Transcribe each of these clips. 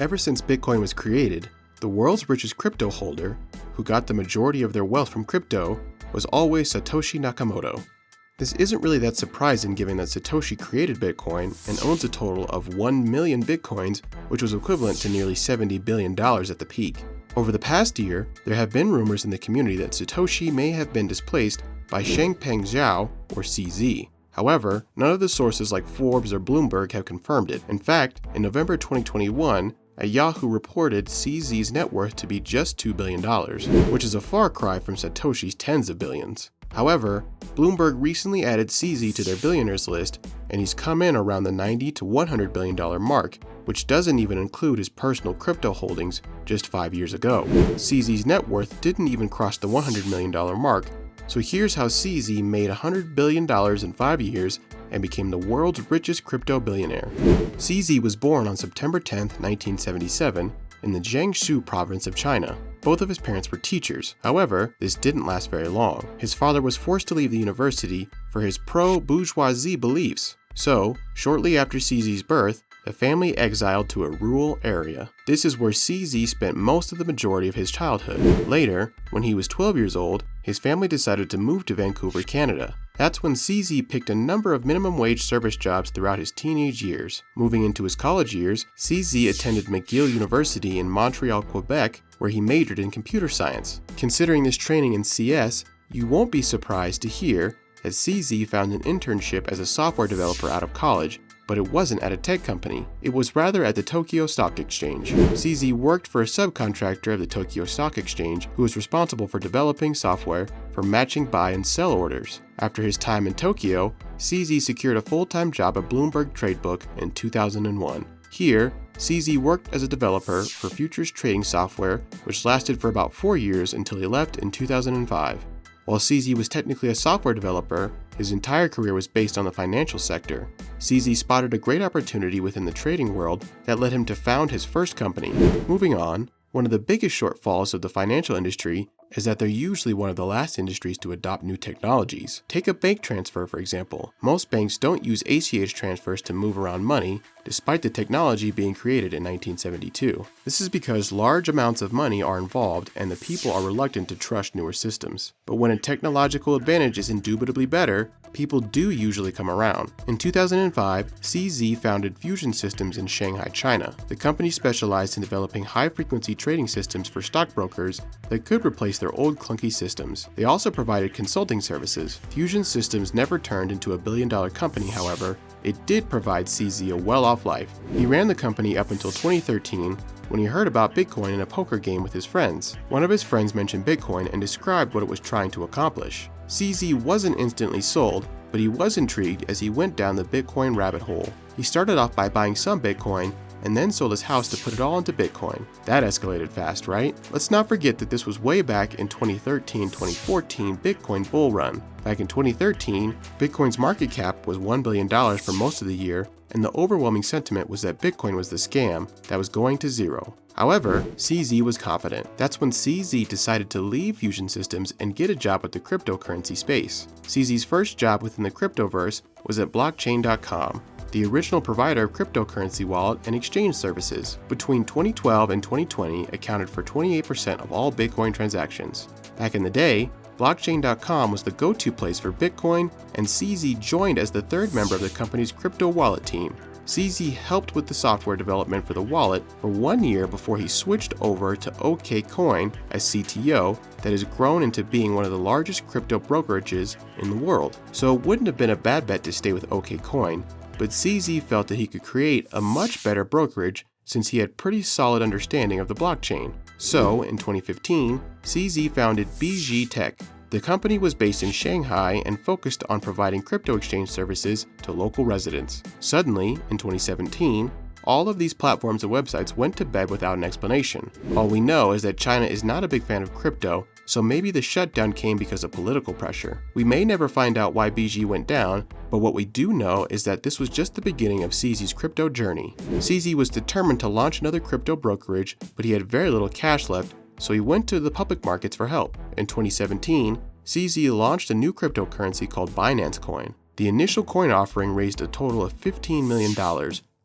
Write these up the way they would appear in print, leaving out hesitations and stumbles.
Ever since Bitcoin was created, the world's richest crypto holder, who got the majority of their wealth from crypto, was always Satoshi Nakamoto. This isn't really that surprising given that Satoshi created Bitcoin and owns a total of 1 million Bitcoins, which was equivalent to nearly $70 billion at the peak. Over the past year, there have been rumors in the community that Satoshi may have been displaced by Changpeng Zhao, or CZ. However, none of the sources like Forbes or Bloomberg have confirmed it. In fact, in November 2021, Yahoo reported CZ's net worth to be just $2 billion, which is a far cry from Satoshi's tens of billions. However, Bloomberg recently added CZ to their billionaires list, and he's come in around the $90 to $100 billion mark, which doesn't even include his personal crypto holdings just 5 years ago. CZ's net worth didn't even cross the $100 million mark, so here's how CZ made $100 billion in 5 years and became the world's richest crypto billionaire. CZ was born on September 10, 1977, in the Jiangsu province of China. Both of his parents were teachers. However, this didn't last very long. His father was forced to leave the university for his pro-bourgeoisie beliefs. So, shortly after CZ's birth, the family exiled to a rural area. This is where CZ spent most of the majority of his childhood. Later, when he was 12 years old, his family decided to move to Vancouver, Canada. That's when CZ picked a number of minimum wage service jobs throughout his teenage years. Moving into his college years, CZ attended McGill University in Montreal, Quebec, where he majored in computer science. Considering this training in CS, you won't be surprised to hear that CZ found an internship as a software developer out of college, but it wasn't at a tech company. It was rather at the Tokyo Stock Exchange. CZ worked for a subcontractor of the Tokyo Stock Exchange who was responsible for developing software for matching buy and sell orders. After his time in Tokyo, CZ secured a full-time job at Bloomberg Tradebook in 2001. Here, CZ worked as a developer for futures trading software, which lasted for about 4 years until he left in 2005. While CZ was technically a software developer, his entire career was based on the financial sector. CZ spotted a great opportunity within the trading world that led him to found his first company. Moving on, one of the biggest shortfalls of the financial industry is that they're usually one of the last industries to adopt new technologies. Take a bank transfer, for example. Most banks don't use ACH transfers to move around money, despite the technology being created in 1972. This is because large amounts of money are involved and the people are reluctant to trust newer systems. But when a technological advantage is indubitably better, people do usually come around. In 2005, CZ founded Fusion Systems in Shanghai, China. The company specialized in developing high-frequency trading systems for stockbrokers that could replace their old clunky systems. They also provided consulting services. Fusion Systems never turned into a billion-dollar company, however. It did provide CZ a well-off life. He ran the company up until 2013 when he heard about Bitcoin in a poker game with his friends. One of his friends mentioned Bitcoin and described what it was trying to accomplish. CZ wasn't instantly sold, but he was intrigued as he went down the Bitcoin rabbit hole. He started off by buying some Bitcoin and then sold his house to put it all into Bitcoin. That escalated fast, right? Let's not forget that this was way back in 2013-2014 Bitcoin bull run. Back in 2013, Bitcoin's market cap was $1 billion for most of the year, and the overwhelming sentiment was that Bitcoin was the scam that was going to zero. However, CZ was confident. That's when CZ decided to leave Fusion Systems and get a job with the cryptocurrency space. CZ's first job within the cryptoverse was at blockchain.com, the original provider of cryptocurrency wallet and exchange services. Between 2012 and 2020 accounted for 28% of all Bitcoin transactions. Back in the day, blockchain.com was the go-to place for Bitcoin, and CZ joined as the third member of the company's crypto wallet team. CZ helped with the software development for the wallet for 1 year before he switched over to OKCoin as CTO that has grown into being one of the largest crypto brokerages in the world. So it wouldn't have been a bad bet to stay with OKCoin, but CZ felt that he could create a much better brokerage since he had pretty solid understanding of the blockchain. So, in 2015, CZ founded BG Tech. The company was based in Shanghai and focused on providing crypto exchange services to local residents. Suddenly, in 2017, all of these platforms and websites went to bed without an explanation. All we know is that China is not a big fan of crypto, so maybe the shutdown came because of political pressure. We may never find out why BG went down, but what we do know is that this was just the beginning of CZ's crypto journey. CZ was determined to launch another crypto brokerage, but he had very little cash left, so he went to the public markets for help. In 2017, CZ launched a new cryptocurrency called Binance Coin. The initial coin offering raised a total of $15 million,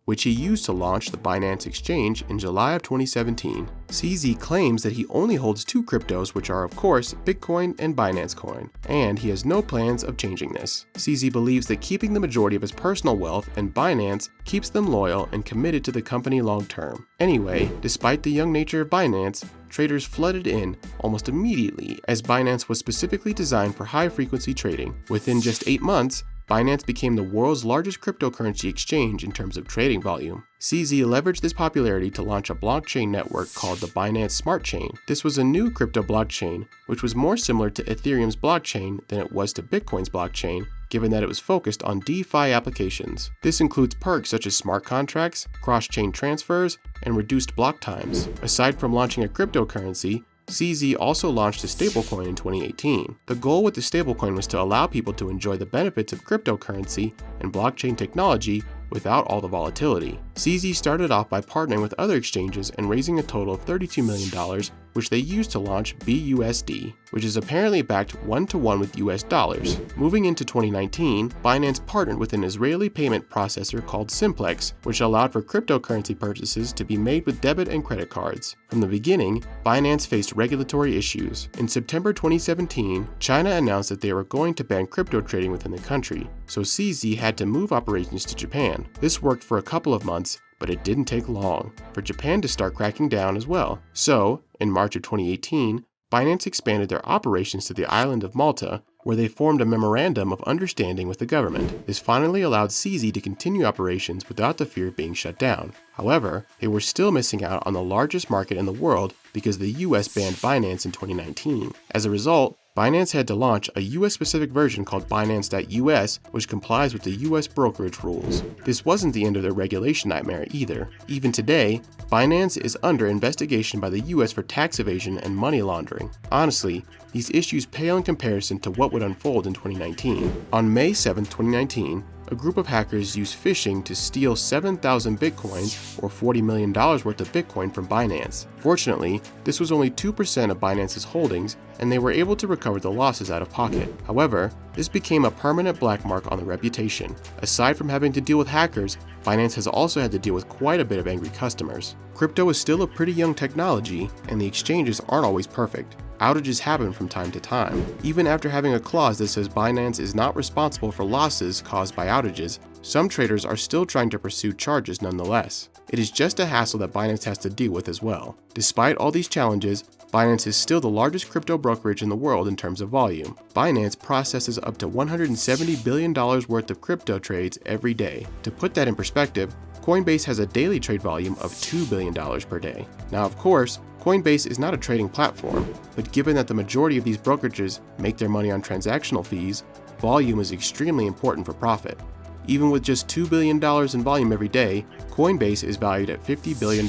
which he used to launch the Binance exchange in July of 2017. CZ claims that he only holds two cryptos, which are of course Bitcoin and Binance Coin, and he has no plans of changing this. CZ believes that keeping the majority of his personal wealth and Binance keeps them loyal and committed to the company long term. Anyway, despite the young nature of Binance, traders flooded in almost immediately as Binance was specifically designed for high-frequency trading. Within just 8 months, Binance became the world's largest cryptocurrency exchange in terms of trading volume. CZ leveraged this popularity to launch a blockchain network called the Binance Smart Chain. This was a new crypto blockchain, which was more similar to Ethereum's blockchain than it was to Bitcoin's blockchain, given that it was focused on DeFi applications. This includes perks such as smart contracts, cross-chain transfers, and reduced block times. Aside from launching a cryptocurrency, CZ also launched a stablecoin in 2018. The goal with the stablecoin was to allow people to enjoy the benefits of cryptocurrency and blockchain technology without all the volatility. CZ started off by partnering with other exchanges and raising a total of $32 million, which they used to launch BUSD, which is apparently backed 1-to-1 with US dollars. Moving into 2019, Binance partnered with an Israeli payment processor called Simplex, which allowed for cryptocurrency purchases to be made with debit and credit cards. From the beginning, Binance faced regulatory issues. In September 2017, China announced that they were going to ban crypto trading within the country, so CZ had to move operations to Japan. This worked for a couple of months, but it didn't take long for Japan to start cracking down as well. So, in March of 2018, Binance expanded their operations to the island of Malta, where they formed a memorandum of understanding with the government. This finally allowed CZ to continue operations without the fear of being shut down. However, they were still missing out on the largest market in the world because the US banned Binance in 2019. As a result, Binance had to launch a US-specific version called Binance.US, which complies with the US brokerage rules. This wasn't the end of their regulation nightmare either. Even today, Binance is under investigation by the US for tax evasion and money laundering. Honestly, these issues pale in comparison to what would unfold in 2019. On May 7, 2019, a group of hackers used phishing to steal 7,000 bitcoins or $40 million worth of Bitcoin from Binance. Fortunately, this was only 2% of Binance's holdings, and they were able to recover the losses out of pocket. However, this became a permanent black mark on the reputation. Aside from having to deal with hackers, Binance has also had to deal with quite a bit of angry customers. Crypto is still a pretty young technology, and the exchanges aren't always perfect. Outages happen from time to time. Even after having a clause that says Binance is not responsible for losses caused by outages, some traders are still trying to pursue charges nonetheless. It is just a hassle that Binance has to deal with as well. Despite all these challenges, Binance is still the largest crypto brokerage in the world in terms of volume. Binance processes up to $170 billion worth of crypto trades every day. To put that in perspective, Coinbase has a daily trade volume of $2 billion per day. Now, of course, Coinbase is not a trading platform, but given that the majority of these brokerages make their money on transactional fees, volume is extremely important for profit. Even with just $2 billion in volume every day, Coinbase is valued at $50 billion.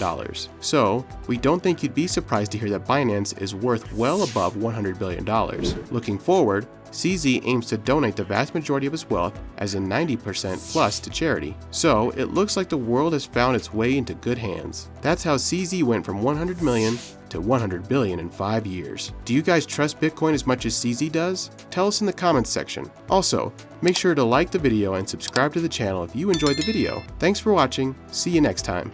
So, we don't think you'd be surprised to hear that Binance is worth well above $100 billion. Looking forward, CZ aims to donate the vast majority of his wealth, as in 90% plus, to charity. So, it looks like the world has found its way into good hands. That's how CZ went from 100 million to 100 billion in 5 years. Do you guys trust Bitcoin as much as CZ does? Tell us in the comments section. Also, make sure to like the video and subscribe to the channel if you enjoyed the video. Thanks for watching. See you next time.